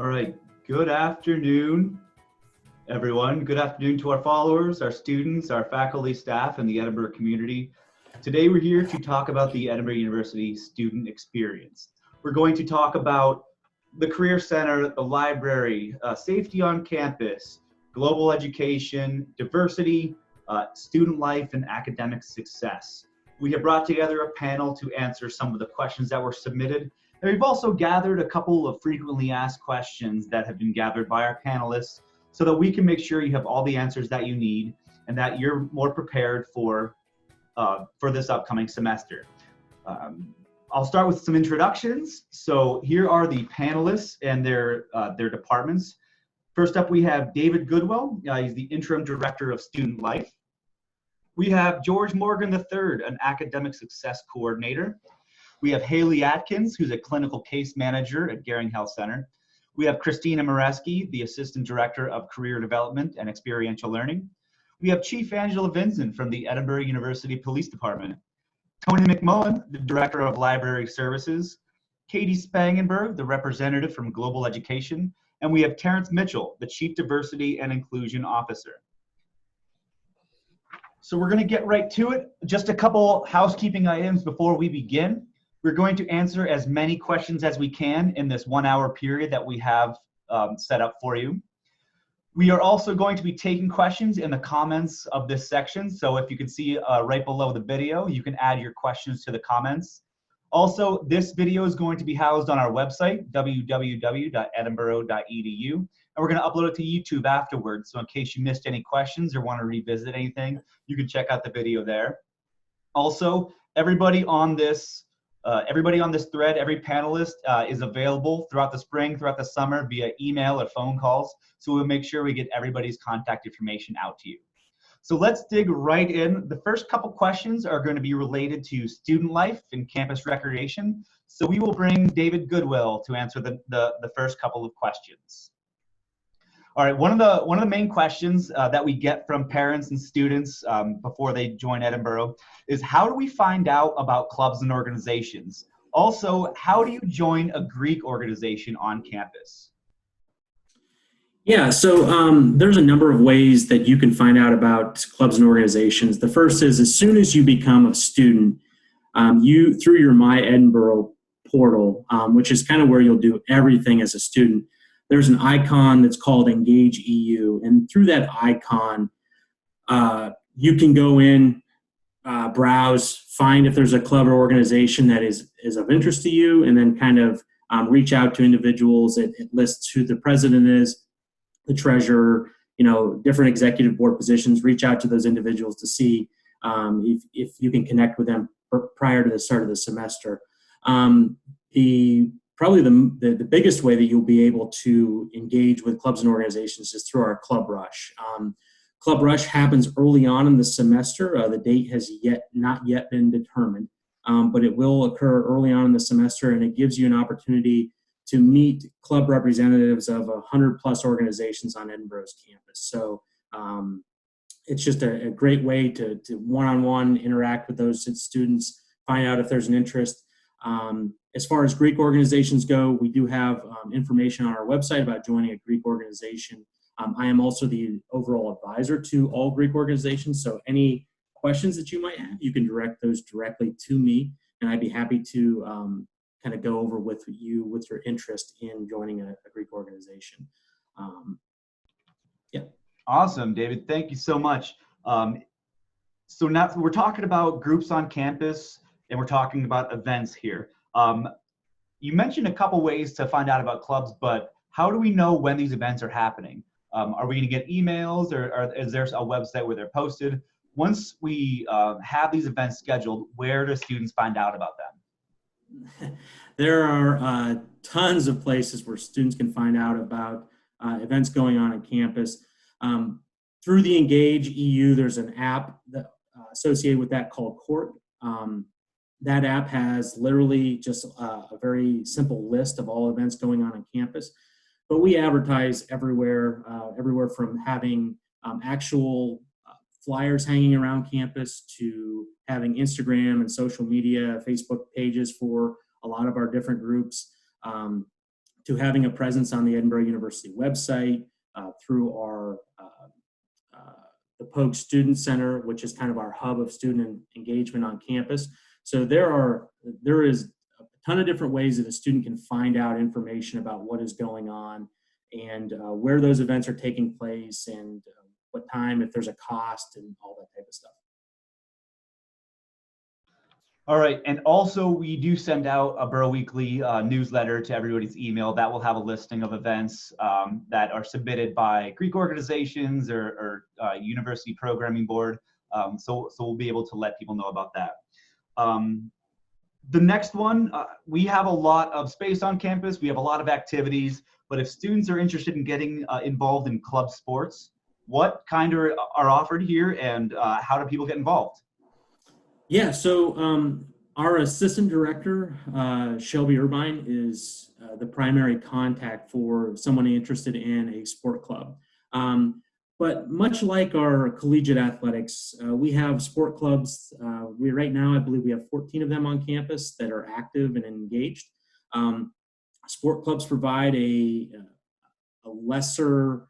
All right, good afternoon, everyone. Good afternoon to our followers, our students, our faculty, staff, and the Edinboro community. Today we're here to talk about the Edinboro University student experience. We're going to talk about the Career Center, the library, safety on campus, global education, diversity, student life, and academic success. We have brought together a panel to answer some of the questions that were submitted. And we've also gathered a couple of frequently asked questions that have been gathered by our panelists so that we can make sure you have all the answers that you need and that you're more prepared for this upcoming semester. I'll start with some introductions. So here are the panelists and their departments. First up, we have David Goodwell. He's the Interim Director of Student Life. We have George Morgan III, an Academic Success Coordinator. We have Haley Atkins, who's a Clinical Case Manager at Ghering Health Center. We have Christina Moreski, the Assistant Director of Career Development and Experiential Learning. We have Chief Angela Vinson from the Edinboro University Police Department. Tony McMullen, the Director of Library Services. Katie Spangenberg, the representative from Global Education. And we have Terrence Mitchell, the Chief Diversity and Inclusion Officer. So we're going to get right to it. Just a couple housekeeping items before we begin. We're going to answer as many questions as we can in this 1 hour period that we have set up for you. We are also going to be taking questions in the comments of this section. So if you can see right below the video, you can add your questions to the comments. Also, this video is going to be housed on our website, www.edinboro.edu. And we're going to upload it to YouTube afterwards. So in case you missed any questions or want to revisit anything, you can check out the video there. Also, everybody on this thread, every panelist is available throughout the spring, throughout the summer via email or phone calls. So we'll make sure we get everybody's contact information out to you. So let's dig right in. The first couple questions are going to be related to student life and campus recreation. So we will bring David Goodwell to answer the first couple of questions. All right, one of the main questions that we get from parents and students before they join Edinboro is, how do we find out about clubs and organizations? Also, how do you join a Greek organization on campus? Yeah, so there's a number of ways that you can find out about clubs and organizations. The first is, as soon as you become a student, through your My Edinboro portal, which is kind of where you'll do everything as a student, there's an icon that's called Engage EU, and through that icon, you can go in, browse, find if there's a club or organization that is of interest to you, and then kind of reach out to individuals. It lists who the president is, the treasurer, different executive board positions. Reach out to those individuals to see if you can connect with them prior to the start of the semester. Probably the biggest way that you'll be able to engage with clubs and organizations is through our Club Rush. Club Rush happens early on in the semester. The date has not yet been determined, but it will occur early on in the semester, and it gives you an opportunity to meet club representatives of 100+ organizations on Edinboro's campus. So it's just a great way to one-on-one interact with those students, find out if there's an interest. As far as Greek organizations go, we do have information on our website about joining a Greek organization. I am also the overall advisor to all Greek organizations, so any questions that you might have, you can direct those directly to me, and I'd be happy to kind of go over with you with your interest in joining a Greek organization. Yeah. Awesome, David. Thank you so much. So now we're talking about groups on campus, and we're talking about events here. You mentioned a couple ways to find out about clubs, but how do we know when these events are happening? Are we going to get emails, or is there a website where they're posted? Once we have these events scheduled, where do students find out about them? There are tons of places where students can find out about events going on campus. Through the Engage EU, there's an app that associated with that called Court. That app has literally just a very simple list of all events going on campus. But we advertise everywhere from having actual flyers hanging around campus to having Instagram and social media, Facebook pages for a lot of our different groups. to having a presence on the Edinboro University website, through our the Pogue Student Center, which is kind of our hub of student engagement on campus. So there is a ton of different ways that a student can find out information about what is going on and where those events are taking place and what time, if there's a cost, and all that type of stuff. All right, and also we do send out a Borough Weekly newsletter to everybody's email that will have a listing of events that are submitted by Greek organizations or university programming board. So we'll be able to let people know about that. The next one, we have a lot of space on campus. We have a lot of activities, but if students are interested in getting involved in club sports, what kind are offered here, and how do people get involved? Yeah, so our assistant director, Shelby Irvine, is the primary contact for someone interested in a sport club. But much like our collegiate athletics, we have sport clubs. Right now, I believe we have 14 of them on campus that are active and engaged. Sport clubs provide a lesser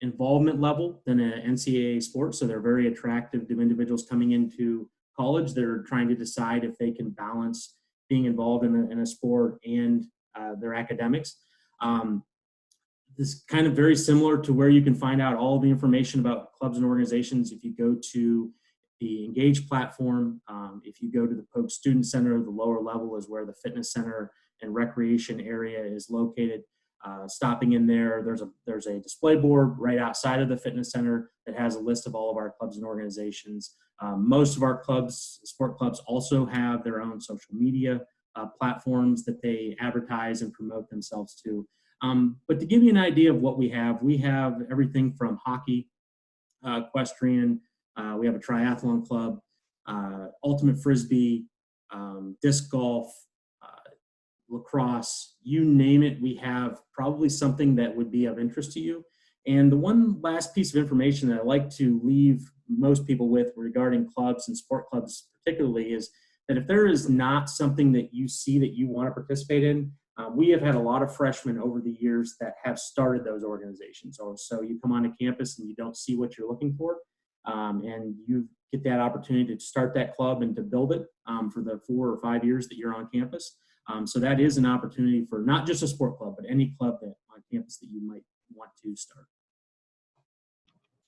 involvement level than an NCAA sport, so they're very attractive to individuals coming into college. They're trying to decide if they can balance being involved in a sport and their academics. This is kind of very similar to where you can find out all the information about clubs and organizations if you go to the Engage platform. If you go to the Pogue Student Center, the lower level is where the fitness center and recreation area is located. Stopping in there, there's a display board right outside of the fitness center that has a list of all of our clubs and organizations. Most of our clubs, sport clubs, also have their own social media platforms that they advertise and promote themselves to. But to give you an idea of what we have everything from hockey, equestrian, we have a triathlon club, ultimate frisbee, disc golf, lacrosse, you name it, we have probably something that would be of interest to you. And the one last piece of information that I like to leave most people with regarding clubs and sport clubs particularly is that if there is not something that you see that you want to participate in, we have had a lot of freshmen over the years that have started those organizations. Or so you come onto campus and you don't see what you're looking for, and you get that opportunity to start that club and to build it for the 4 or 5 years that you're on campus. So that is an opportunity for not just a sport club, but any club that on campus that you might want to start.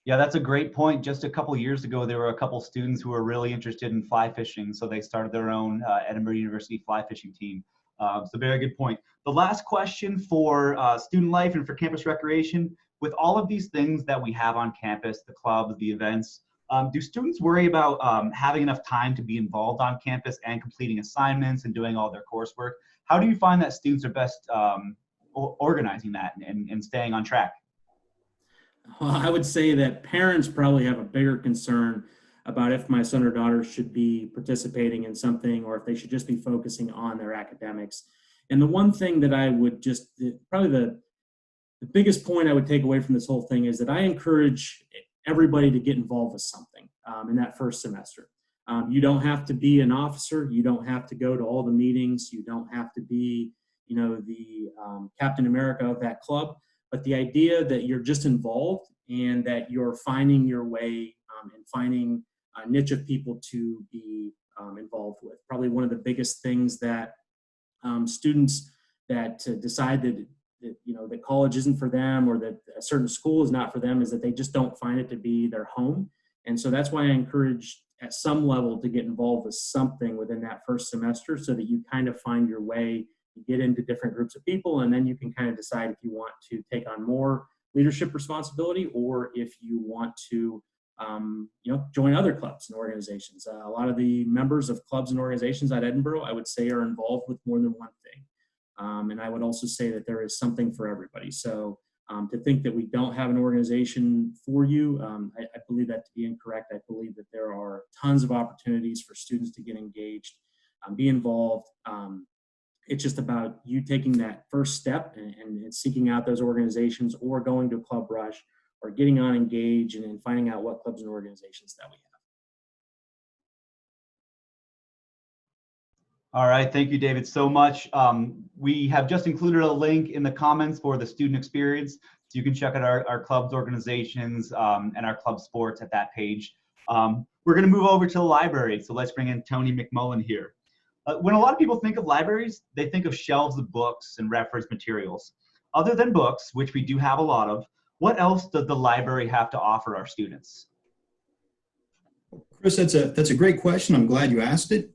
Yeah, that's a great point. Just a couple of years ago, there were a couple students who were really interested in fly fishing, so they started their own Edinboro University fly fishing team. So very good point. The last question for student life and for campus recreation, with all of these things that we have on campus, the clubs, the events, do students worry about having enough time to be involved on campus and completing assignments and doing all their coursework? How do you find that students are best organizing that and staying on track? Well, I would say that parents probably have a bigger concern about if my son or daughter should be participating in something or if they should just be focusing on their academics. And the one thing that I would probably the biggest point I would take away from this whole thing is that I encourage everybody to get involved with something in that first semester. You don't have to be an officer. You don't have to go to all the meetings. You don't have to be, the Captain America of that club. But the idea that you're just involved and that you're finding your way and finding a niche of people to be involved with. Probably one of the biggest things that students that decide that college isn't for them or that a certain school is not for them is that they just don't find it to be their home. And so that's why I encourage at some level to get involved with something within that first semester so that you kind of find your way. You get into different groups of people, and then you can kind of decide if you want to take on more leadership responsibility or if you want to, join other clubs and organizations. A lot of the members of clubs and organizations at Edinboro, I would say, are involved with more than one thing. And I would also say that there is something for everybody. So to think that we don't have an organization for you, I believe that to be incorrect. I believe that there are tons of opportunities for students to get engaged, be involved. It's just about you taking that first step and seeking out those organizations or going to Club Rush or getting on Engage and finding out what clubs and organizations that we All right, thank you, David, so much. We have just included a link in the comments for the student experience, so you can check out our club's organizations and our club sports at that page. We're going to move over to the library, so let's bring in Tony McMullen here. When a lot of people think of libraries, they think of shelves of books and reference materials. Other than books, which we do have a lot of, what else does the library have to offer our students? Chris, that's a great question. I'm glad you asked it.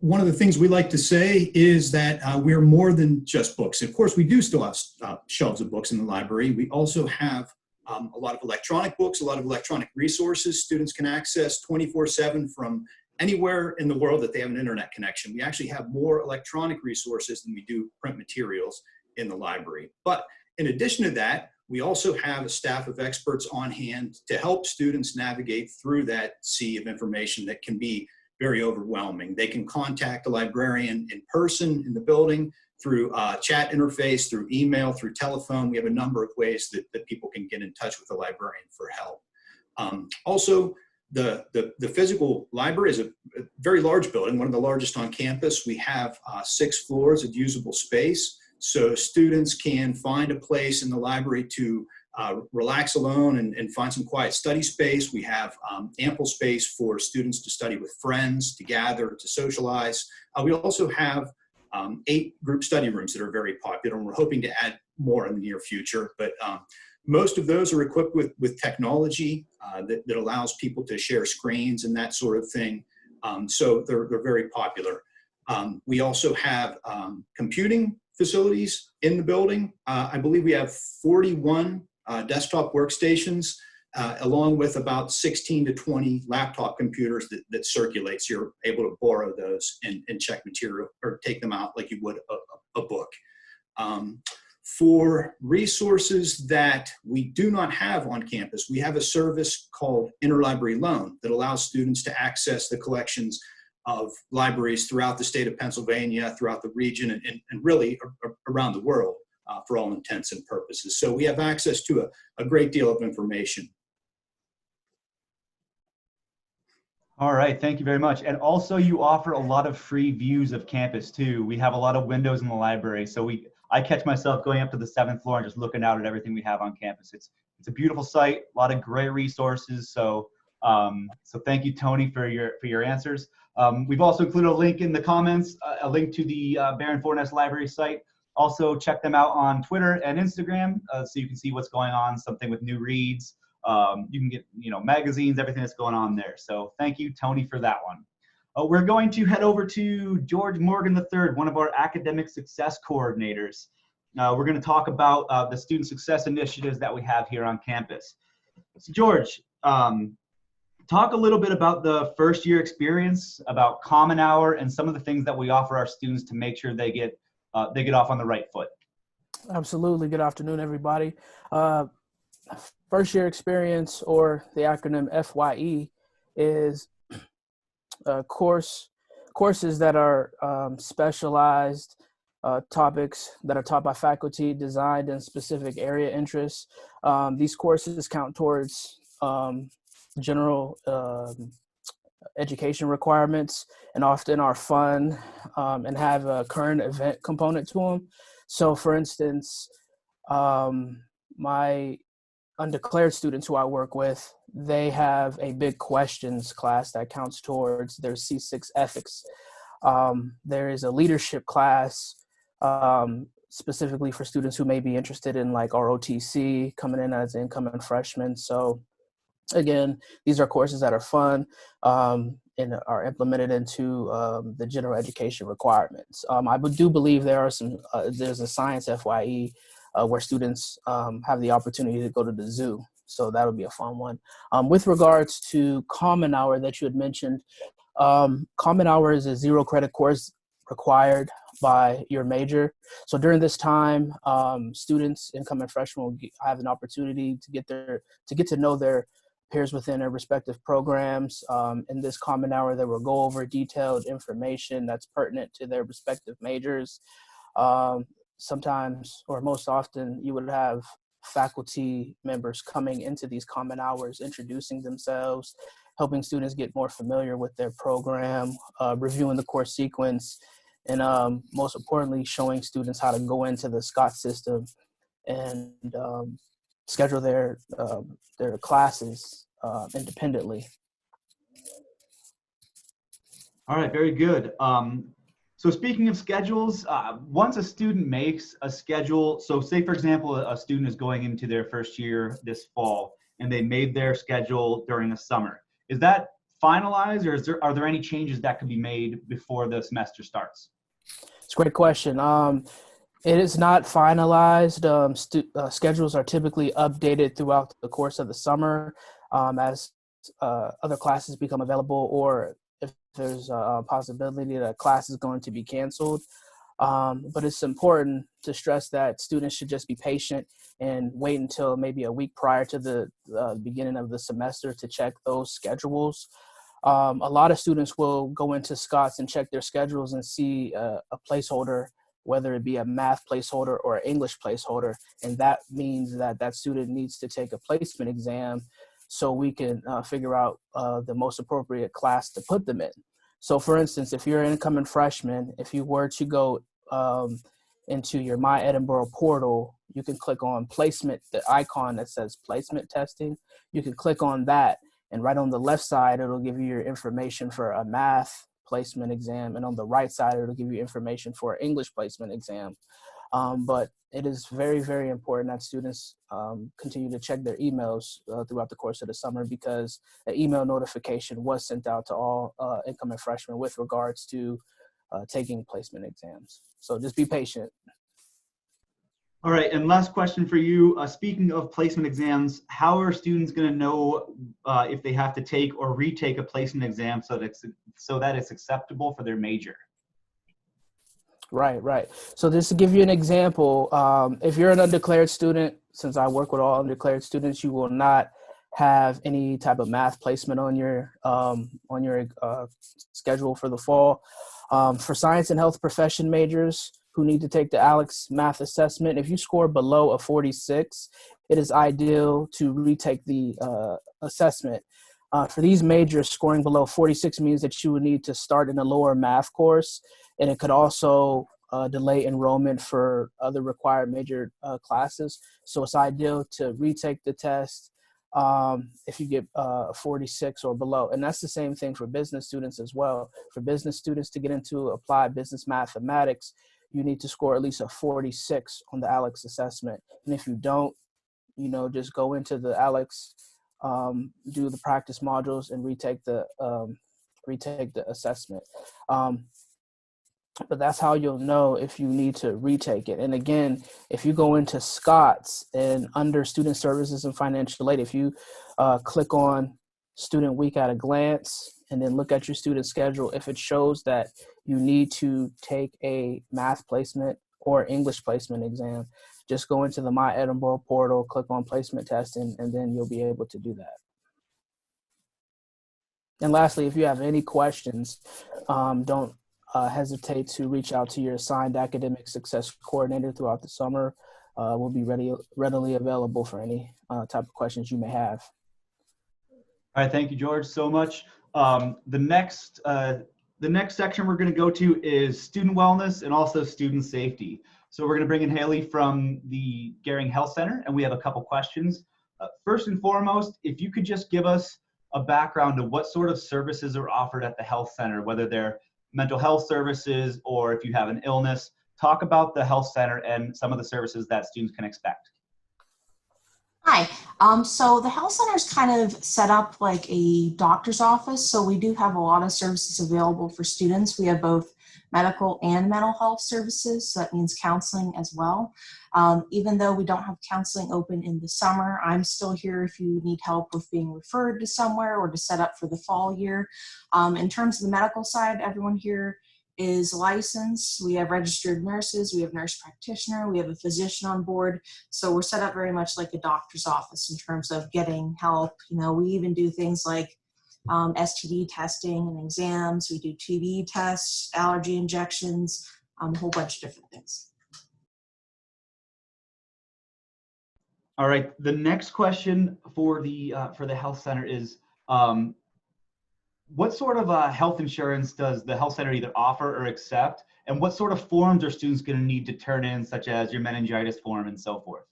One of the things we like to say is that we're more than just books. Of course, we do still have shelves of books in the library. We also have a lot of electronic books, a lot of electronic resources students can access 24/7 from anywhere in the world that they have an internet connection. We actually have more electronic resources than we do print materials in the library. But in addition to that, we also have a staff of experts on hand to help students navigate through that sea of information that can be very overwhelming. They can contact a librarian in person in the building, through chat interface, through email, through telephone. We have a number of ways that people can get in touch with a librarian for help. Also, the physical library is a very large building, one of the largest on campus. We have 6 floors of usable space, so students can find a place in the library to relax alone and find some quiet study space. We have ample space for students to study with friends, to gather, to socialize. We also have 8 group study rooms that are very popular, and we're hoping to add more in the near future. But most of those are equipped with technology that allows people to share screens and that sort of thing. So they're very popular. We also have computing facilities in the building. I believe we have 41 desktop workstations, along with about 16 to 20 laptop computers that circulate. So you're able to borrow those and check material or take them out like you would a book. For resources that we do not have on campus, we have a service called Interlibrary Loan that allows students to access the collections of libraries throughout the state of Pennsylvania, throughout the region, and really around the world for all intents and purposes. So we have access to a great deal of information. All right, thank you very much. And also you offer a lot of free views of campus too. We have a lot of windows in the library. So I catch myself going up to the 7th floor and just looking out at everything we have on campus. It's a beautiful site, a lot of great resources. So thank you, Tony, for your answers. We've also included a link in the comments, a link to the Baron-Forness Library site. Also check them out on Twitter and Instagram so you can see what's going on, something with new reads. You can get magazines, everything that's going on there. So thank you, Tony, for that one. We're going to head over to George Morgan III, one of our academic success coordinators. We're going to talk about the student success initiatives that we have here on campus. So George, talk a little bit about the first year experience, about Common Hour, and some of the things that we offer our students to make sure they get off on the right foot. Absolutely. Good afternoon, everybody. First year experience, or the acronym FYE, is courses that are specialized topics that are taught by faculty, designed in specific area interests. These courses count towards general education requirements, and often are fun and have a current event component to them. So for instance, my undeclared students who I work with, they have a big questions class that counts towards their C6 ethics. There is a leadership class specifically for students who may be interested in like ROTC, coming in as incoming freshmen. So again, these are courses that are fun and are implemented into the general education requirements. I do believe there are there's a science FYE where students have the opportunity to go to the zoo. So that would be a fun one. With regards to Common Hour that you had mentioned, Common Hour is a 0 credit course required by your major. So during this time, students, incoming freshmen, will have an opportunity to get to know their peers within their respective programs. In this Common Hour, they will go over detailed information that's pertinent to their respective majors. Sometimes, or most often, you would have faculty members coming into these Common Hours, introducing themselves, helping students get more familiar with their program, reviewing the course sequence, and most importantly, showing students how to go into the Scott system and schedule their classes independently. All right, very good. So speaking of schedules, once a student makes a schedule, so say for example, a student is going into their first year this fall and they made their schedule during the summer. Is that finalized, or are there any changes that could be made before the semester starts? It's a great question. It is not finalized. Schedules are typically updated throughout the course of the summer as other classes become available, or if there's a possibility that a class is going to be canceled. But it's important to stress that students should just be patient and wait until maybe a week prior to the beginning of the semester to check those schedules. A lot of students will go into Scott's and check their schedules and see a placeholder, whether it be a math placeholder or an English placeholder. And that means that that student needs to take a placement exam so we can figure out the most appropriate class to put them in. So for instance, if you're an incoming freshman, if you were to go into your My Edinboro portal, you can click on placement, the icon that says placement testing. You can click on that, and right on the left side, it'll give you your information for a math placement exam, and on the right side, it'll give you information for an English placement exam. But it is very, very important that students continue to check their emails throughout the course of the summer, because an email notification was sent out to all incoming freshmen with regards to taking placement exams. So just be patient. All right, and last question for you. Speaking of placement exams, how are students going to know if they have to take or retake a placement exam so that it's acceptable for their major? Right. So just to give you an example, if you're an undeclared student, since I work with all undeclared students, you will not have any type of math placement on your schedule for the fall. For science and health profession majors who need to take the ALEKS math assessment, if you score below a 46, it is ideal to retake the assessment. For these majors, scoring below 46 means that you would need to start in a lower math course, and it could also delay enrollment for other required major classes. So it's ideal to retake the test if you get 46 or below. And that's the same thing for business students as well. For business students to get into applied business mathematics, you need to score at least a 46 on the ALEKS assessment. And if you don't, just go into the ALEKS, do the practice modules, and retake the assessment. But that's how you'll know if you need to retake it. And again, if you go into Scott's and under student services and financial aid, if you click on student week at a glance and then look at your student schedule, if it shows that you need to take a math placement or English placement exam, just go into the My Edinboro portal, click on placement testing, and then you'll be able to do that. And lastly, if you have any questions, don't hesitate to reach out to your assigned academic success coordinator throughout the summer. We'll be readily available for any type of questions you may have. All right, thank you, George, so much. The next section we're going to go to is student wellness and also student safety. So we're going to bring in Haley from the Ghering Health Center, and we have a couple questions. First and foremost, if you could just give us a background of what sort of services are offered at the health center, whether they're mental health services or if you have an illness. Talk about the health center and some of the services that students can expect. Hi. So the health center is kind of set up like a doctor's office. So we do have a lot of services available for students. We have both medical and mental health services. So that means counseling as well. Even though we don't have counseling open in the summer, I'm still here if you need help with being referred to somewhere or to set up for the fall year. In terms of the medical side, everyone here is licensed. We have registered nurses, we have nurse practitioner, we have a physician on board. So we're set up very much like a doctor's office in terms of getting help. We even do things like STD testing and exams. We do TB tests, allergy injections, a whole bunch of different things. All right, the next question for the health center is, what sort of health insurance does the health center either offer or accept? And what sort of forms are students going to need to turn in, such as your meningitis form and so forth?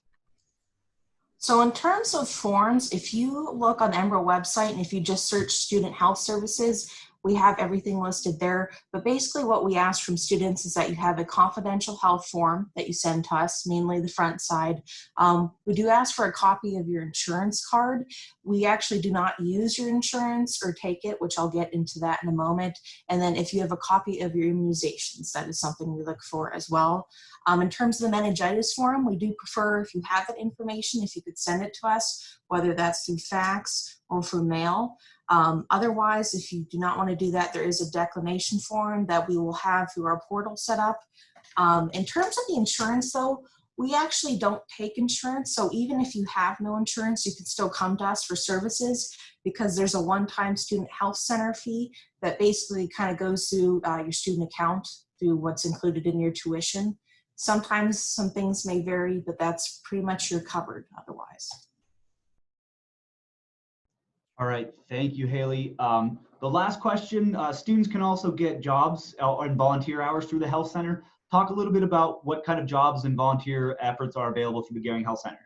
So in terms of forms, if you look on the Edinboro website and if you just search student health services, we have everything listed there. But basically what we ask from students is that you have a confidential health form that you send to us, mainly the front side. We do ask for a copy of your insurance card. We actually do not use your insurance or take it, which I'll get into that in a moment. And then if you have a copy of your immunizations, that is something we look for as well. In terms of the meningitis form, we do prefer, if you have that information, if you could send it to us, whether that's through fax or through mail. Otherwise, if you do not want to do that, there is a declination form that we will have through our portal set up. In terms of the insurance, though, we actually don't take insurance. So even if you have no insurance, you can still come to us for services, because there's a one-time student health center fee that basically kind of goes through your student account through what's included in your tuition. Sometimes some things may vary, but that's pretty much you're covered otherwise. All right, thank you, Haley. The last question, students can also get jobs and volunteer hours through the health center. Talk a little bit about what kind of jobs and volunteer efforts are available through the Ghering Health Center.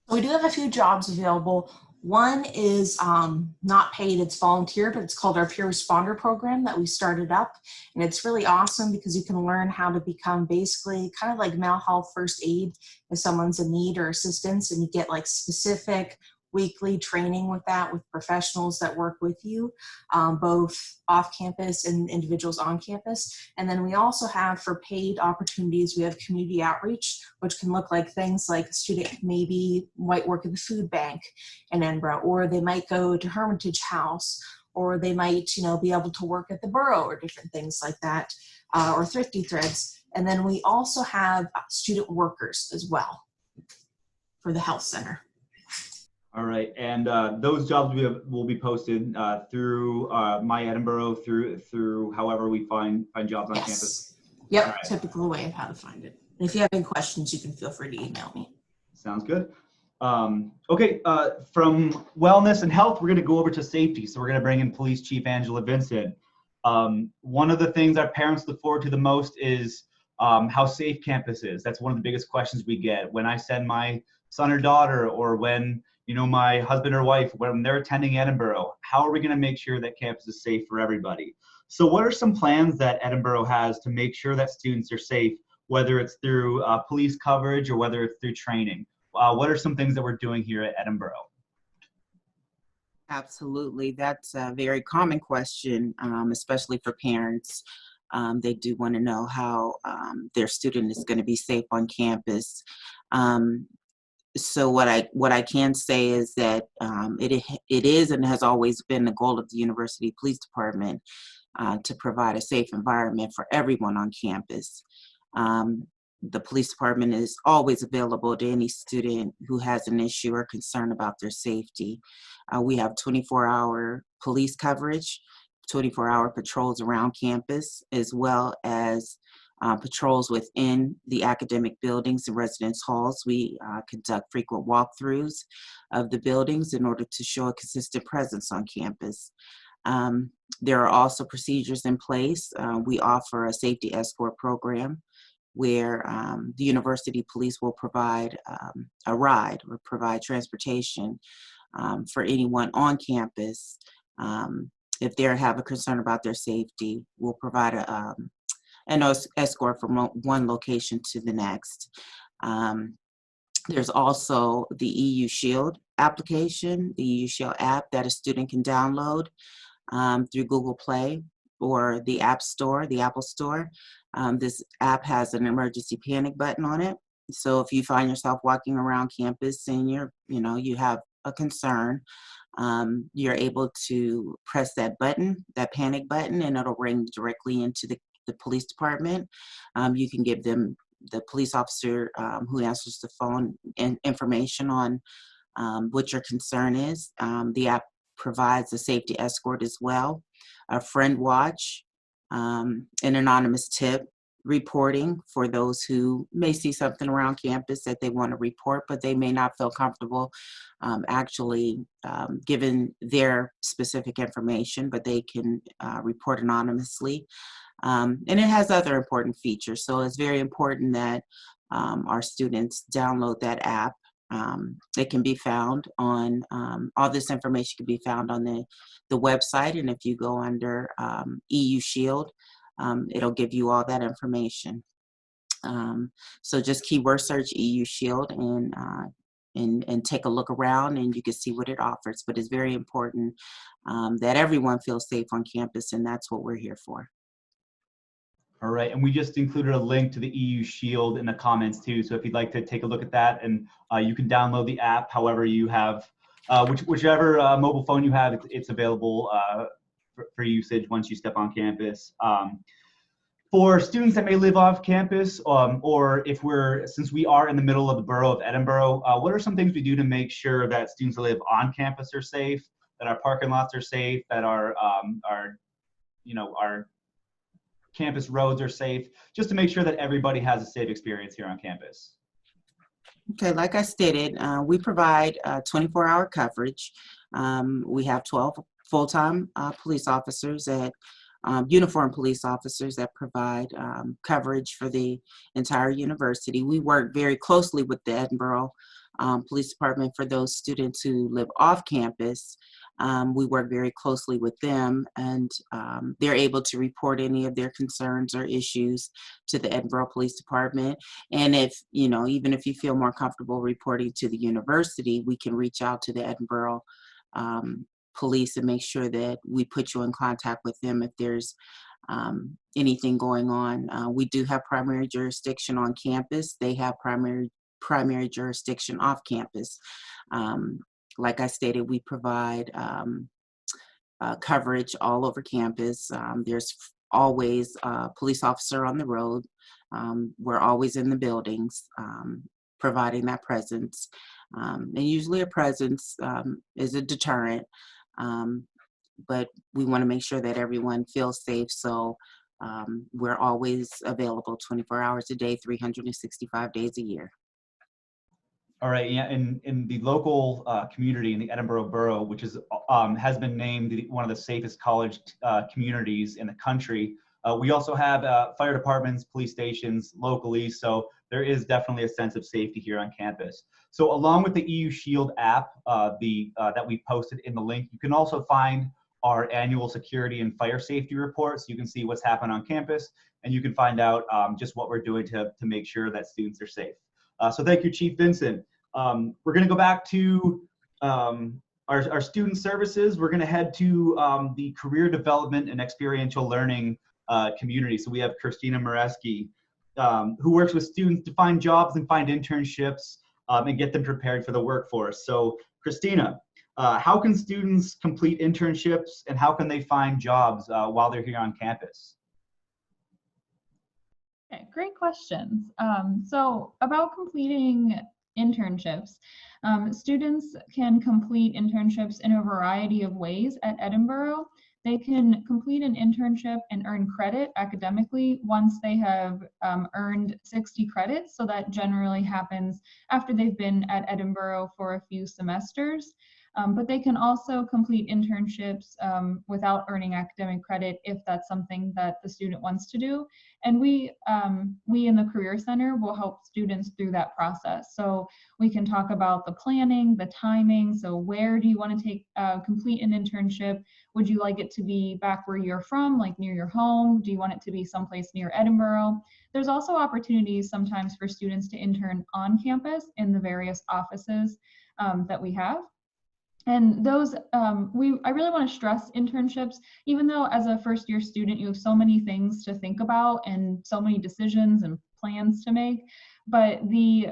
We do have a few jobs available. One is not paid, it's volunteer, but it's called our Peer Responder Program that we started up. And it's really awesome because you can learn how to become basically kind of like mental health first aid if someone's in need or assistance, and you get like specific weekly training with that with professionals that work with you, both off campus and individuals on campus. And then we also have, for paid opportunities, we have community outreach, which can look like things like a student maybe might work at the food bank in Edinboro, or they might go to Hermitage House, or they might, be able to work at the borough or different things like that, or Thrifty Threads. And then we also have student workers as well for the health center. All right, and those jobs will be posted through My Edinboro, through however we find jobs on campus. Yep, right. Typical way of how to find it. And if you have any questions, you can feel free to email me. Sounds good. Okay, from wellness and health, we're going to go over to safety. So we're going to bring in Police Chief Angela Vincent. One of the things our parents look forward to the most is how safe campus is. That's one of the biggest questions we get. When I send my son or daughter, or when my husband or wife, when they're attending Edinboro, how are we going to make sure that campus is safe for everybody? So what are some plans that Edinboro has to make sure that students are safe, whether it's through police coverage or whether it's through training? What are some things that we're doing here at Edinboro? Absolutely. That's a very common question, especially for parents. They do want to know how their student is going to be safe on campus. So what I can say is that it is and has always been the goal of the University Police Department to provide a safe environment for everyone on campus. The police department is always available to any student who has an issue or concern about their safety. We have 24-hour police coverage, 24-hour patrols around campus, as well as patrols within the academic buildings and residence halls. We conduct frequent walkthroughs of the buildings in order to show a consistent presence on campus. There are also procedures in place. We offer a safety escort program where the university police will provide a ride or provide transportation for anyone on campus. If they have a concern about their safety, we'll provide an escort from one location to the next. There's also the EU Shield application, the EU Shield app that a student can download through Google Play or the App Store, the Apple Store. This app has an emergency panic button on it. So if you find yourself walking around campus and you have a concern, you're able to press that button, that panic button, and it'll ring directly into the police department. You can give them, the police officer who answers the phone, information on what your concern is. The app provides a safety escort as well, a friend watch, an anonymous tip reporting for those who may see something around campus that they want to report, but they may not feel comfortable actually giving their specific information, but they can report anonymously. And it has other important features. So it's very important that our students download that app. It can be found on, all this information can be found on the website. And if you go under EU Shield, it'll give you all that information. So just keyword search EU Shield and take a look around, and you can see what it offers. But it's very important that everyone feels safe on campus, and that's what we're here for. All right, and we just included a link to the EU Shield in the comments too. So if you'd like to take a look at that, and you can download the app however you have, whichever mobile phone you have, it's available for usage once you step on campus. For students that may live off campus, or since we are in the middle of the borough of Edinboro, what are some things we do to make sure that students that live on campus are safe, that our parking lots are safe, that our campus roads are safe, just to make sure that everybody has a safe experience here on campus? Okay, like I stated, we provide 24-hour coverage. We have 12 full-time police officers uniformed police officers that provide coverage for the entire university. We work very closely with the Edinboro Police Department for those students who live off campus. We work very closely with them, and they're able to report any of their concerns or issues to the Edinboro Police Department. And if, even if you feel more comfortable reporting to the university, we can reach out to the Edinboro Police and make sure that we put you in contact with them if there's anything going on. We do have primary jurisdiction on campus. They have primary jurisdiction off campus. Like I stated, we provide coverage all over campus. There's always a police officer on the road. We're always in the buildings providing that presence. And usually a presence is a deterrent, but we want to make sure that everyone feels safe. So we're always available 24 hours a day, 365 days a year. All right, yeah, in the local community in the Edinboro Borough, which is has been named one of the safest college communities in the country, we also have fire departments, police stations locally, so there is definitely a sense of safety here on campus. So along with the EU Shield app that we posted in the link, you can also find our annual security and fire safety report, so you can see what's happened on campus, and you can find out just what we're doing to make sure that students are safe. So thank you, Chief Vincent. We're going to go back to our student services. We're going to head to the career development and experiential learning community. So we have Christina Moreski, who works with students to find jobs and find internships and get them prepared for the workforce. So Christina, how can students complete internships and how can they find jobs while they're here on campus? Okay, great questions. So about completing internships, students can complete internships in a variety of ways at Edinboro. They can complete an internship and earn credit academically once they have earned 60 credits. So that generally happens after they've been at Edinboro for a few semesters. But they can also complete internships without earning academic credit if that's something that the student wants to do. And we in the Career Center will help students through that process. So we can talk about the planning, the timing. So where do you want to complete an internship? Would you like it to be back where you're from, like near your home? Do you want it to be someplace near Edinboro? There's also opportunities sometimes for students to intern on campus in the various offices that we have. And those, I really want to stress internships, even though as a first year student, you have so many things to think about and so many decisions and plans to make. But the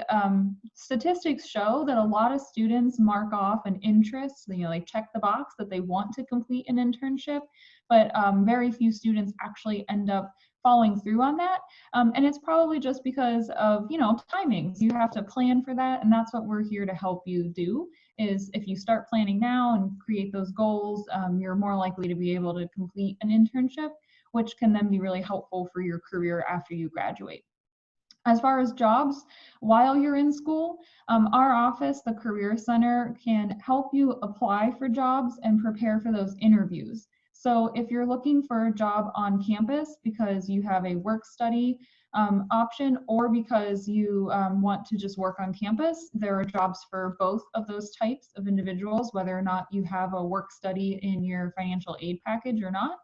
statistics show that a lot of students mark off an interest, they check the box that they want to complete an internship, but very few students actually end up following through on that. And it's probably just because of, timings. You have to plan for that. And that's what we're here to help you do, is if you start planning now and create those goals, you're more likely to be able to complete an internship. which can then be really helpful for your career after you graduate. As far as jobs, while you're in school, our office, the Career Center, can help you apply for jobs and prepare for those interviews. So if you're looking for a job on campus because you have a work-study option, or because you want to just work on campus, there are jobs for both of those types of individuals, whether or not you have a work-study in your financial aid package or not.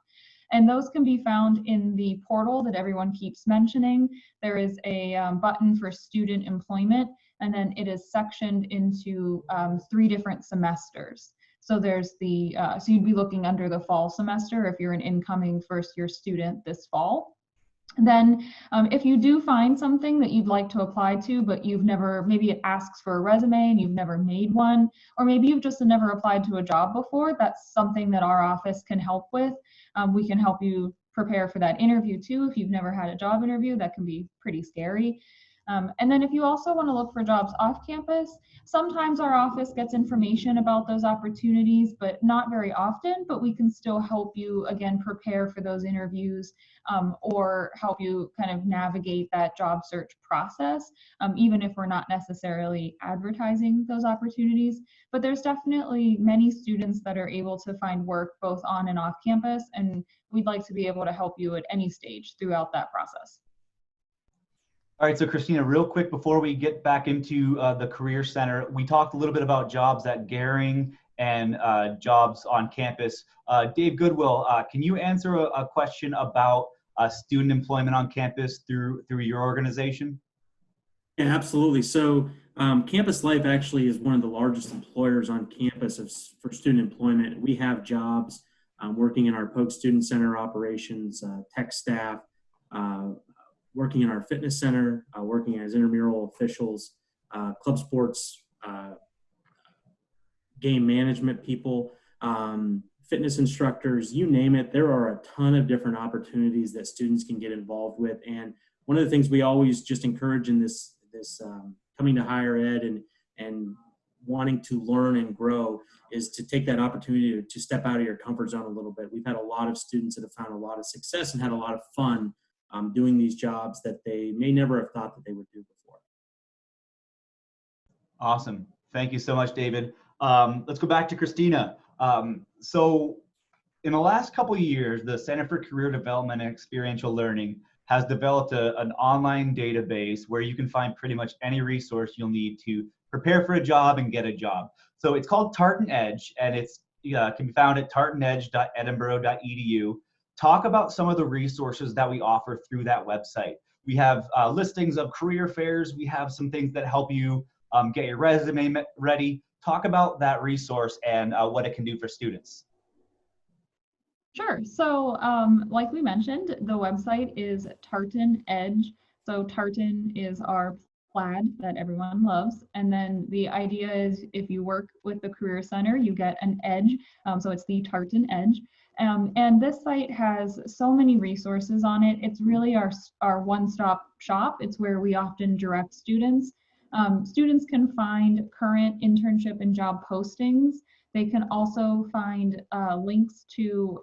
And those can be found in the portal that everyone keeps mentioning. There is a button for student employment, and then it is sectioned into 3 different semesters. So there's the, so you'd be looking under the fall semester if you're an incoming first-year student this fall. Then if you do find something that you'd like to apply to, but you've never, maybe it asks for a resume and you've never made one, or maybe you've just never applied to a job before, that's something that our office can help with. We can help you prepare for that interview too. If you've never had a job interview, that can be pretty scary. And then if you also want to look for jobs off campus, sometimes our office gets information about those opportunities, but not very often, but we can still help you, again, prepare for those interviews, or help you kind of navigate that job search process, even if we're not necessarily advertising those opportunities. But there's definitely many students that are able to find work both on and off campus, and we'd like to be able to help you at any stage throughout that process. All right, so Christina, real quick before we get back into the Career Center, we talked a little bit about jobs at Ghering and jobs on campus. Dave Goodwill, can you answer a question about student employment on campus through your organization? Yeah, absolutely. So Campus Life actually is one of the largest employers on campus for student employment. We have jobs working in our Polk Student Center operations, tech staff, working in our fitness center, working as intramural officials, club sports, game management people, fitness instructors, you name it. There are a ton of different opportunities that students can get involved with. And one of the things we always just encourage in this coming to higher ed and wanting to learn and grow is to take that opportunity to step out of your comfort zone a little bit. We've had a lot of students that have found a lot of success and had a lot of fun doing these jobs that they may never have thought that they would do before. Awesome. Thank you so much, David. Let's go back to Christina. So in the last couple of years, the Center for Career Development and Experiential Learning has developed an online database where you can find pretty much any resource you'll need to prepare for a job and get a job. So it's called Tartan Edge, and it's can be found at tartanedge.edinboro.edu. Talk about some of the resources that we offer through that website. We have listings of career fairs. We have some things that help you get your resume ready. Talk about that resource and what it can do for students. Sure. So like we mentioned, the website is Tartan Edge. So tartan is our plaid that everyone loves. And then the idea is if you work with the Career Center, you get an edge. So it's the Tartan Edge. And this site has so many resources on it. It's really our one-stop shop. It's where we often direct students. Students can find current internship and job postings. They can also find links to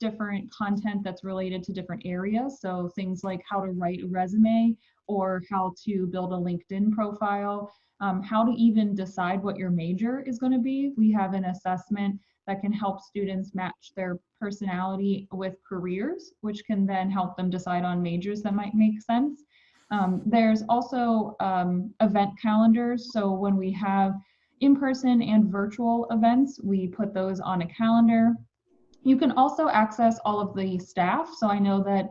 different content that's related to different areas. So things like how to write a resume or how to build a LinkedIn profile, how to even decide what your major is going to be. We have an assessment that can help students match their personality with careers, which can then help them decide on majors that might make sense. There's also event calendars. So when we have in-person and virtual events, we put those on a calendar. You can also access all of the staff. So I know that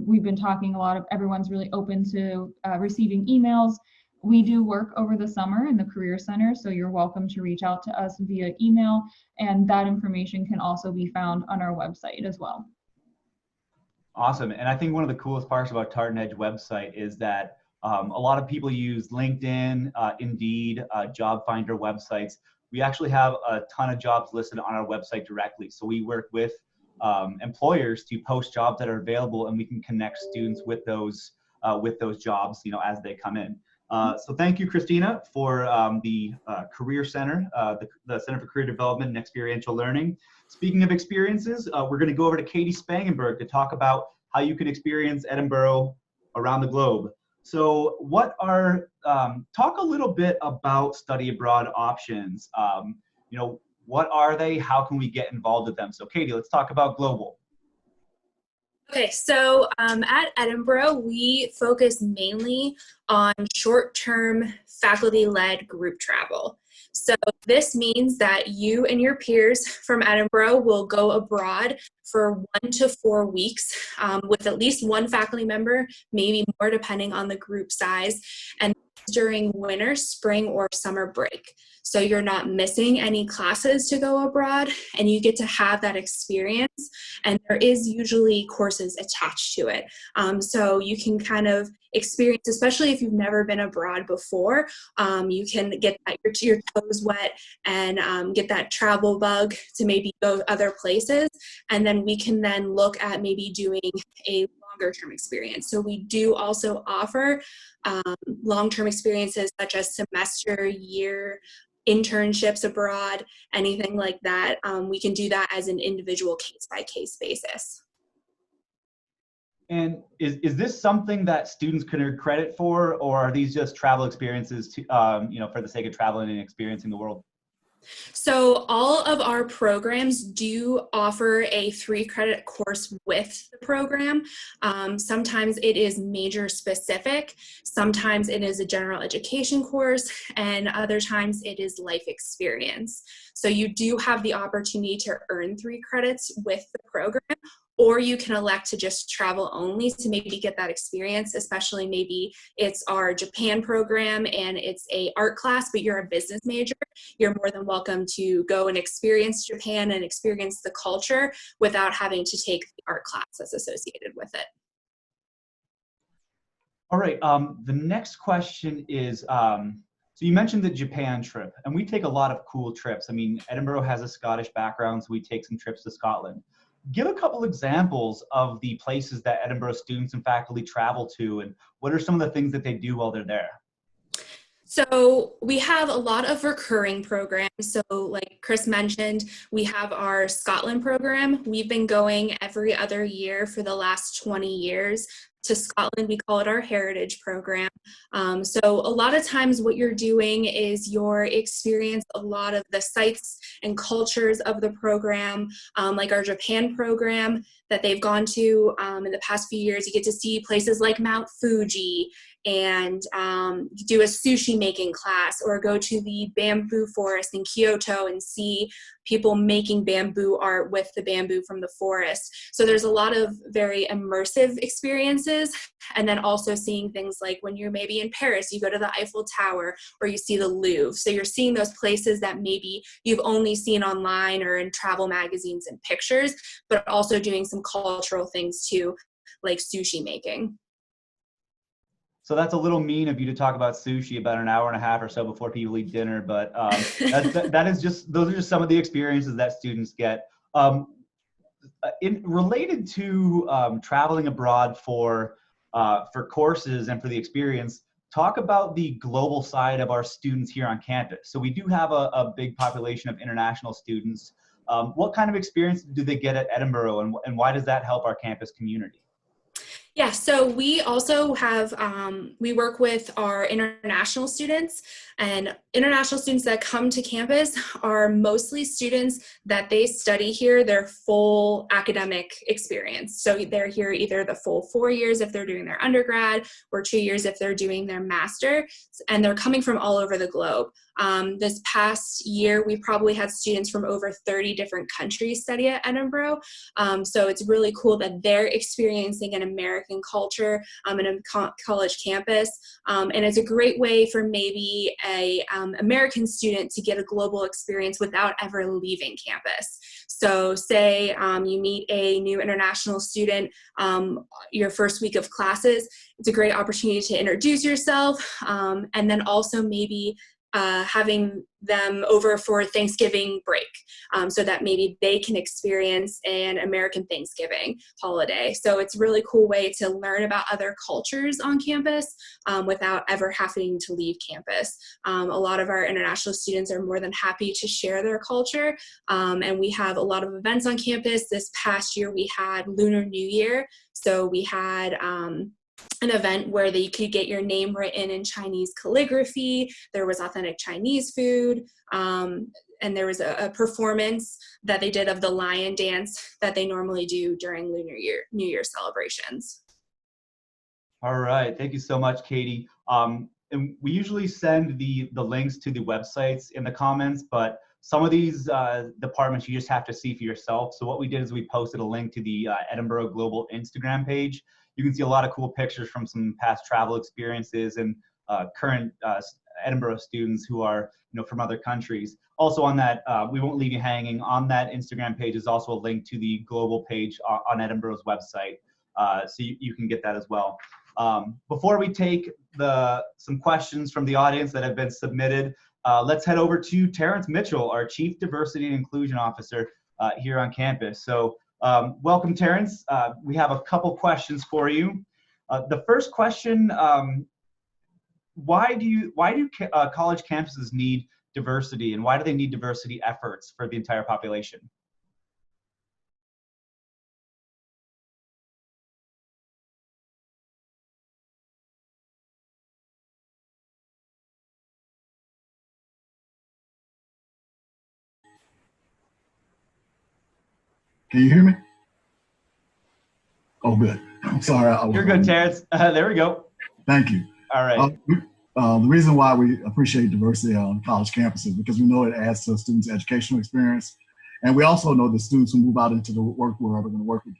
we've been talking a lot of, everyone's really open to receiving emails. We do work over the summer in the Career Center, so you're welcome to reach out to us via email, and that information can also be found on our website as well. Awesome. And I think one of the coolest parts about Tartan Edge website is that a lot of people use LinkedIn, Indeed, job finder websites. We actually have a ton of jobs listed on our website directly. So we work with employers to post jobs that are available, and we can connect students with those jobs, as they come in. So thank you, Christina, for the Career Center, the Center for Career Development and Experiential Learning. Speaking of experiences, we're going to go over to Katie Spangenberg to talk about how you can experience Edinboro around the globe. So talk a little bit about study abroad options. What are they? How can we get involved with them? So Katie, let's talk about global. Okay, so at Edinboro, we focus mainly on short-term faculty-led group travel. So this means that you and your peers from Edinboro will go abroad for 1 to 4 weeks with at least one faculty member, maybe more depending on the group size, and during winter, spring, or summer break. So you're not missing any classes to go abroad, and you get to have that experience, and there is usually courses attached to it. So you can kind of experience, especially if you've never been abroad before, you can get your toes wet and get that travel bug to maybe go other places, and then we can then look at maybe doing a longer term experience. So we do also offer long-term experiences such as semester, year, internships abroad, anything like that. We can do that as an individual case-by-case basis. And is this something that students can earn credit for, or are these just travel experiences to, for the sake of traveling and experiencing the world? So all of our programs do offer a 3-credit course with the program. Sometimes it is major specific, sometimes it is a general education course, and other times it is life experience. So you do have the opportunity to earn 3 credits with the program, or you can elect to just travel only to maybe get that experience, especially maybe it's our Japan program and it's a art class, but you're a business major. You're more than welcome to go and experience Japan and experience the culture without having to take the art class that's associated with it. All right, the next question is, so you mentioned the Japan trip, and we take a lot of cool trips. I mean, Edinboro has a Scottish background, so we take some trips to Scotland. Give a couple examples of the places that Edinboro students and faculty travel to, and what are some of the things that they do while they're there? So we have a lot of recurring programs. So like Chris mentioned, we have our Scotland program. We've been going every other year for the last 20 years. To Scotland, we call it our heritage program. So a lot of times what you're doing is you're experiencing a lot of the sites and cultures of the program, like our Japan program that they've gone to in the past few years. You get to see places like Mount Fuji and do a sushi making class, or go to the bamboo forest in Kyoto and see people making bamboo art with the bamboo from the forest. So there's a lot of very immersive experiences. And then also seeing things like when you're maybe in Paris, you go to the Eiffel Tower or you see the Louvre. So you're seeing those places that maybe you've only seen online or in travel magazines and pictures, but also doing some cultural things too, like sushi making. So that's a little mean of you to talk about sushi about an hour and a half or so before people eat dinner, but those are just some of the experiences that students get. Related to traveling abroad for courses and for the experience, talk about the global side of our students here on campus. So we do have a big population of international students. What kind of experience do they get at Edinboro, and why does that help our campus community? Yeah, so we also have, we work with our international students, and international students that come to campus are mostly students that they study here their full academic experience. So they're here either the full 4 years if they're doing their undergrad, or 2 years if they're doing their master, and they're coming from all over the globe. This past year, we probably had students from over 30 different countries study at Edinboro. So it's really cool that they're experiencing an American culture in a college campus. And it's a great way for maybe a American student to get a global experience without ever leaving campus. So say you meet a new international student your first week of classes, it's a great opportunity to introduce yourself, and then also maybe having them over for Thanksgiving break, so that maybe they can experience an American Thanksgiving holiday. So it's a really cool way to learn about other cultures on campus without ever having to leave campus. A lot of our international students are more than happy to share their culture, and we have a lot of events on campus. This past year we had Lunar New Year, so we had an event where you could get your name written in Chinese calligraphy. There was authentic Chinese food, and there was a performance that they did of the lion dance that they normally do during New Year celebrations. All right, thank you so much, Katie. And we usually send the links to the websites in the comments, but some of these departments you just have to see for yourself. So what we did is we posted a link to the Edinboro Global Instagram page. You can see a lot of cool pictures from some past travel experiences and current Edinboro students who are from other countries. Also on that, we won't leave you hanging. On that Instagram page is also a link to the global page on Edinboro's website, so you can get that as well. Before we take some questions from the audience that have been submitted, let's head over to Terrence Mitchell, our Chief Diversity and Inclusion Officer here on campus. So welcome, Terrence. We have a couple questions for you. The first question, why do college campuses need diversity, and why do they need diversity efforts for the entire population? Can you hear me? Oh, good. I'm sorry. You're good, Terrence. There we go. Thank you. All right. The reason why we appreciate diversity on college campuses because we know it adds to students' educational experience. And we also know that students who move out into the work world are going to work with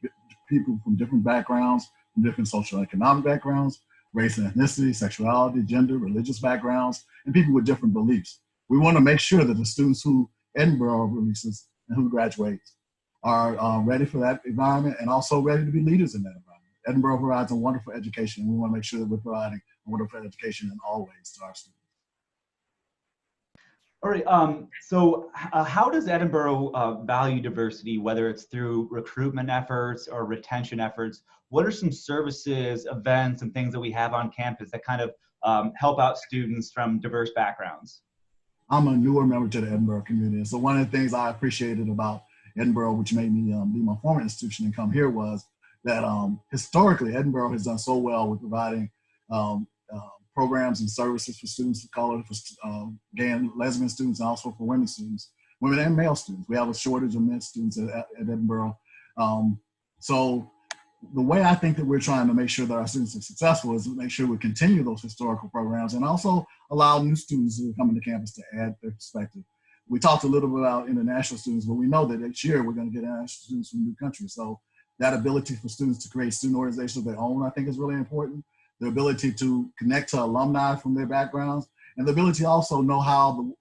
people from different backgrounds, from different social and economic backgrounds, race and ethnicity, sexuality, gender, religious backgrounds, and people with different beliefs. We want to make sure that the students who Edinboro releases and who graduate are ready for that environment and also ready to be leaders in that environment. Edinboro provides a wonderful education, and we want to make sure that we're providing a wonderful education in all ways to our students. All right, so how does Edinboro value diversity, whether it's through recruitment efforts or retention efforts? What are some services, events, and things that we have on campus that kind of help out students from diverse backgrounds? I'm a newer member to the Edinboro community, so one of the things I appreciated about Edinboro, which made me leave my former institution and come here, was that historically Edinboro has done so well with providing programs and services for students of color, for gay and lesbian students, and also for women students, women and male students. We have a shortage of men students at Edinboro. So the way I think that we're trying to make sure that our students are successful is to make sure we continue those historical programs and also allow new students who are coming to campus to add their perspective. We talked a little bit about international students, but we know that each year we're going to get international students from new countries. So that ability for students to create student organizations of their own, I think, is really important. The ability to connect to alumni from their backgrounds, and the ability to also know how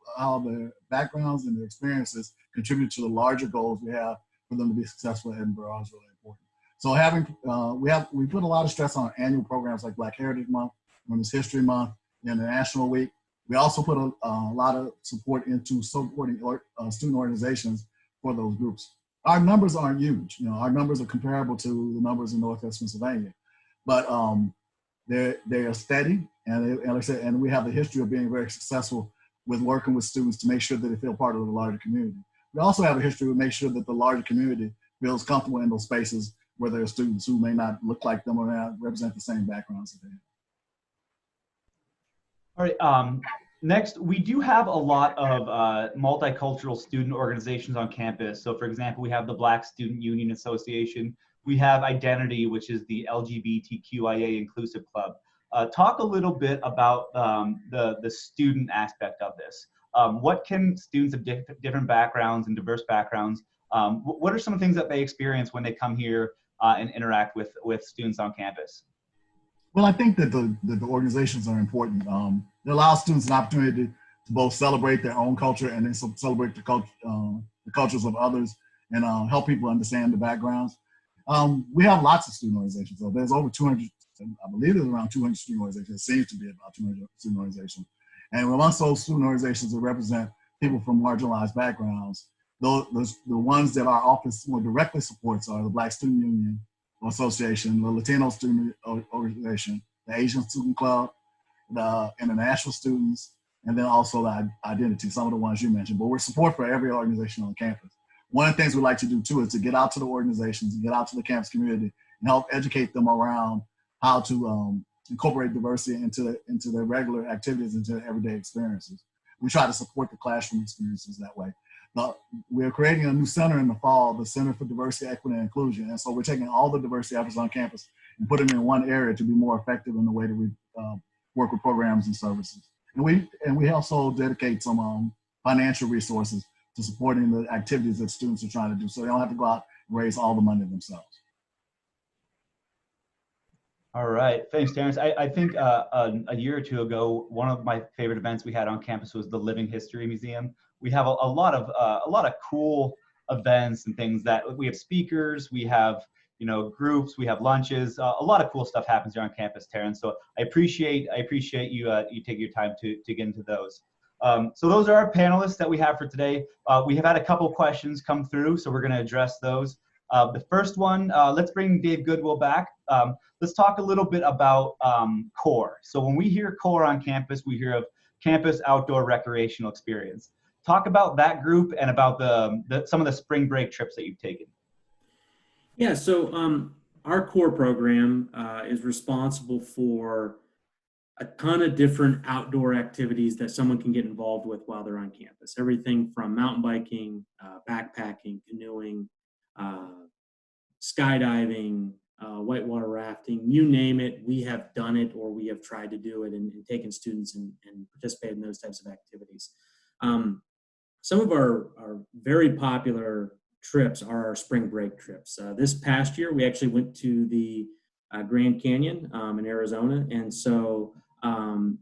their backgrounds and their experiences contribute to the larger goals we have for them to be successful at Edinboro is really important. So we put a lot of stress on annual programs like Black Heritage Month, Women's History Month, International Week. We also put a lot of support into supporting student organizations for those groups. Our numbers aren't huge. Our numbers are comparable to the numbers in Northwest Pennsylvania, but they are steady, and like I said, and we have the history of being very successful with working with students to make sure that they feel part of the larger community. We also have a history of making sure that the larger community feels comfortable in those spaces where there are students who may not look like them or not represent the same backgrounds that they have. All right, next, we do have a lot of multicultural student organizations on campus. So for example, we have the Black Student Union Association. We have Identity, which is the LGBTQIA inclusive club. Talk a little bit about the student aspect of this. What can students of different backgrounds and diverse backgrounds, what are some of the things that they experience when they come here and interact with students on campus? Well, I think that the organizations are important. It allows students an opportunity to both celebrate their own culture and then celebrate the cultures of others and help people understand the backgrounds. We have lots of student organizations. So there's over 200, I believe there's around 200 student organizations. It seems to be about 200 student organizations. And amongst those student organizations that represent people from marginalized backgrounds, the ones that our office more directly supports are the Black Student Union Association, the Latino Student Organization, the Asian Student Club, the International Students, and then also the Identity, some of the ones you mentioned. But we're support for every organization on campus. One of the things we like to do too is to get out to the organizations and get out to the campus community and help educate them around how to incorporate diversity into their regular activities, into their everyday experiences. We try to support the classroom experiences that way. We're creating a new center in the fall, the Center for Diversity, Equity, and Inclusion. And so we're taking all the diversity efforts on campus and putting them in one area to be more effective in the way that we work with programs and services. And we also dedicate some financial resources to supporting the activities that students are trying to do, so they don't have to go out and raise all the money themselves. All right, thanks, Terrence. I think a year or two ago, one of my favorite events we had on campus was the Living History Museum. We have a lot of cool events and things that we have speakers, we have groups, we have lunches. A lot of cool stuff happens here on campus, Terrence. So I appreciate you taking your time to get into those. So those are our panelists that we have for today. We have had a couple questions come through, so we're going to address those. The first one, let's bring Dave Goodwill back. Let's talk a little bit about CORE. So when we hear CORE on campus, we hear of Campus Outdoor Recreational Experience. Talk about that group and about some of the spring break trips that you've taken. Yeah, so our CORE program is responsible for a ton of different outdoor activities that someone can get involved with while they're on campus. Everything from mountain biking, backpacking, canoeing, skydiving, whitewater rafting, you name it, we have done it or we have tried to do it and taken students and participated in those types of activities. Some of our very popular trips are our spring break trips. This past year, we actually went to the Grand Canyon in Arizona, and so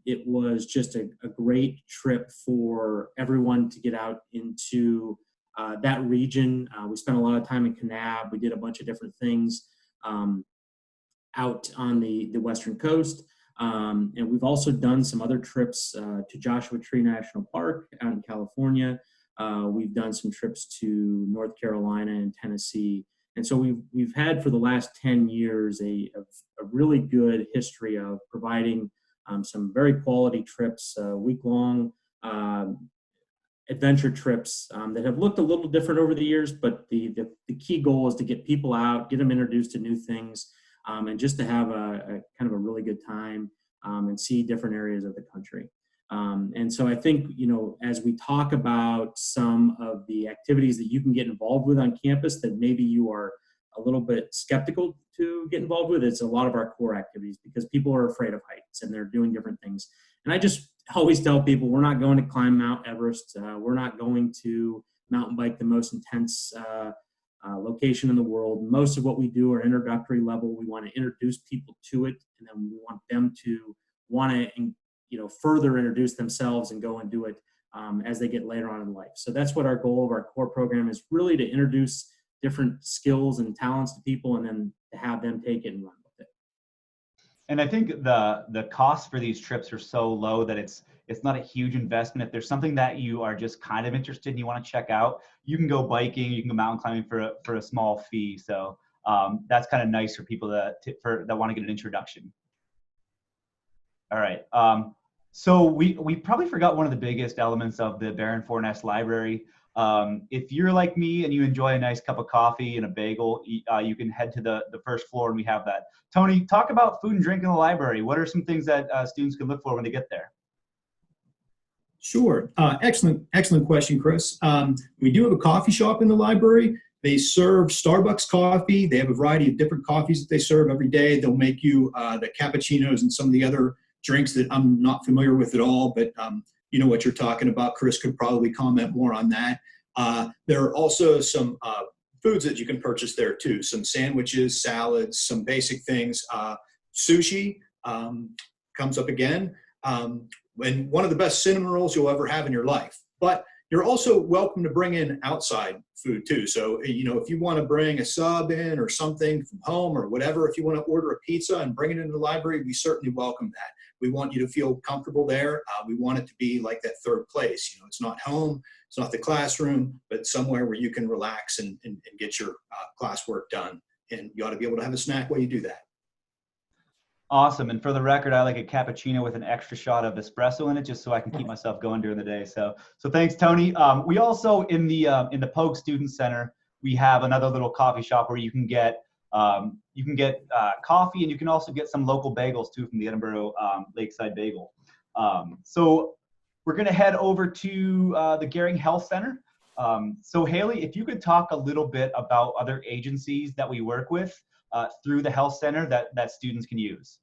it was just a great trip for everyone to get out into that region. We spent a lot of time in Kanab. We did a bunch of different things out on the western coast. And we've also done some other trips to Joshua Tree National Park out in California. We've done some trips to North Carolina and Tennessee. And so we've had for the last 10 years a really good history of providing some very quality trips, week-long adventure trips that have looked a little different over the years, but the key goal is to get people out, get them introduced to new things, and just to have a kind of a really good time and see different areas of the country. And so I think, as we talk about some of the activities that you can get involved with on campus that maybe you are a little bit skeptical to get involved with, it's a lot of our core activities because people are afraid of heights and they're doing different things. And I just always tell people we're not going to climb Mount Everest. We're not going to mountain bike the most intense location in the world. Most of what we do are introductory level. We want to introduce people to it, and then we want them to want to further introduce themselves and go and do it as they get later on in life. So that's what our goal of our core program is, really to introduce different skills and talents to people and then to have them take it and run with it. And I think the costs for these trips are so low that it's not a huge investment. If there's something that you are just kind of interested in, you want to check out, you can go biking, you can go mountain climbing for a small fee. So that's kind of nice for people that want to get an introduction. All right. So we probably forgot one of the biggest elements of the Baron-Forness Library. If you're like me and you enjoy a nice cup of coffee and a bagel, you can head to the first floor and we have that. Tony, talk about food and drink in the library. What are some things that students can look for when they get there? Sure. Excellent question, Chris. We do have a coffee shop in the library. They serve Starbucks coffee. They have a variety of different coffees that they serve every day. They'll make you the cappuccinos and some of the other drinks that I'm not familiar with at all, but you know what you're talking about. Chris could probably comment more on that. There are also some foods that you can purchase there too. Some sandwiches, salads, some basic things. Sushi comes up again. And one of the best cinnamon rolls you'll ever have in your life. But you're also welcome to bring in outside food too. So, if you want to bring a sub in or something from home or whatever, if you want to order a pizza and bring it into the library, we certainly welcome that. We want you to feel comfortable there. We want it to be like that third place. You know, it's not home, it's not the classroom, but somewhere where you can relax and get your classwork done. And you ought to be able to have a snack while you do that. Awesome. And for the record, I like a cappuccino with an extra shot of espresso in it, just so I can keep myself going during the day. So thanks, Tony. We also in the Pogue Student Center, we have another little coffee shop where you can get coffee, and you can also get some local bagels too from the Edinboro Lakeside Bagel. So we're going to head over to the Ghering Health Center. So Haley, if you could talk a little bit about other agencies that we work with through the health center that students can use.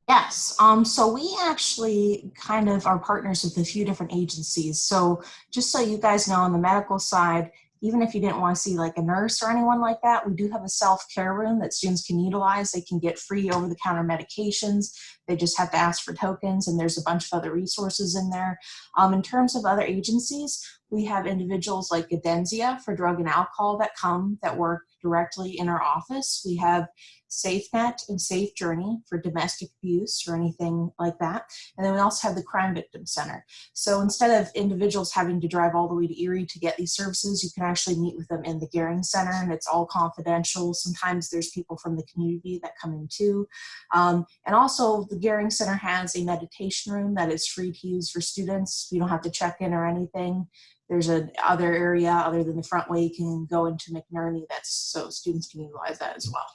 Yes, so we actually kind of are partners with a few different agencies. So just so you guys know, on the medical side, even if you didn't want to see like a nurse or anyone like that, we do have a self-care room that students can utilize. They can get free over-the-counter medications. They just have to ask for tokens, and there's a bunch of other resources in there. In terms of other agencies, we have individuals like Edinboro for drug and alcohol that work directly in our office. We have SafeNet and Safe Journey for domestic abuse or anything like that. And then we also have the Crime Victim Center. So instead of individuals having to drive all the way to Erie to get these services, you can actually meet with them in the Ghering Center, and it's all confidential. Sometimes there's people from the community that come in too. And also the Ghering Center has a meditation room that is free to use for students. You don't have to check in or anything. There's another area other than the front way you can go into McNerney, so students can utilize that as well.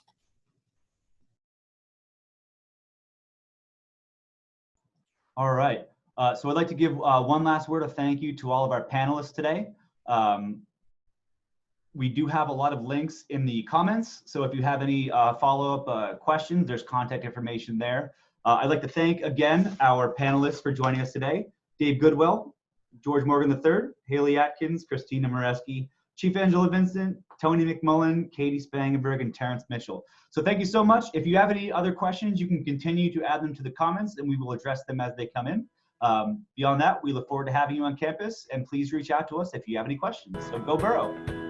All right. So I'd like to give one last word of thank you to all of our panelists today. We do have a lot of links in the comments, so if you have any follow-up questions, there's contact information there. I'd like to thank again our panelists for joining us today: Dave Goodwill, George Morgan III, Haley Atkins, Christina Moreski, Chief Angela Vincent, Tony McMullen, Katie Spangenberg, and Terrence Mitchell. So thank you so much. If you have any other questions, you can continue to add them to the comments, and we will address them as they come in. Beyond that, we look forward to having you on campus, and please reach out to us if you have any questions. So go Borough.